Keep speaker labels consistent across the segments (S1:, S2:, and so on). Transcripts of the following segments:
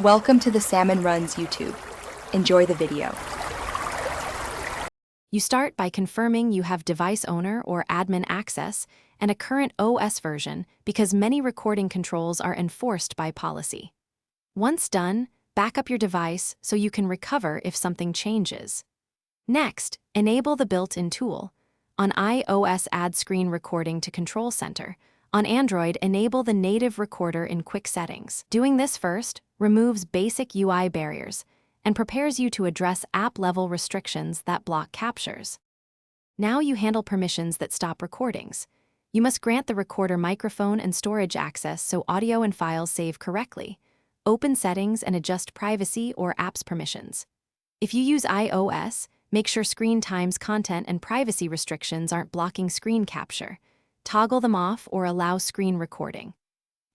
S1: Welcome to the Salmon Runs YouTube. Enjoy the video.
S2: You start by confirming you have device owner or admin access and a current OS version because many recording controls are enforced by policy. Once done, back up your device so you can recover if something changes. Next, enable the built-in tool. On iOS, add screen recording to Control Center. On Android, enable the native recorder in Quick Settings. Doing this first removes basic UI barriers and prepares you to address app-level restrictions that block captures. Now you handle permissions that stop recordings. You must grant the recorder microphone and storage access so audio and files save correctly. Open settings and adjust privacy or apps permissions. If you use iOS, make sure screen times, content, and privacy restrictions aren't blocking screen capture. Toggle them off or allow screen recording.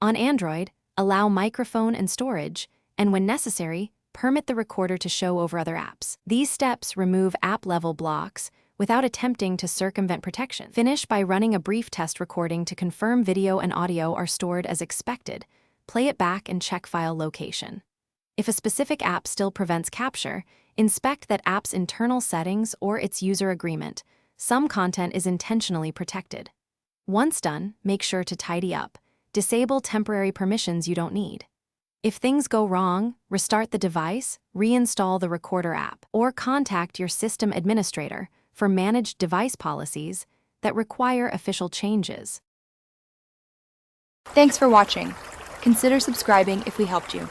S2: On Android, allow microphone and storage, and when necessary, permit the recorder to show over other apps. These steps remove app-level blocks without attempting to circumvent protection. Finish by running a brief test recording to confirm video and audio are stored as expected. Play it back and check file location. If a specific app still prevents capture, inspect that app's internal settings or its user agreement. Some content is intentionally protected. Once done, make sure to tidy up. Disable temporary permissions you don't need. If things go wrong, restart the device, reinstall the recorder app, or contact your system administrator for managed device policies that require official changes.
S1: Thanks for watching. Consider subscribing if we helped you.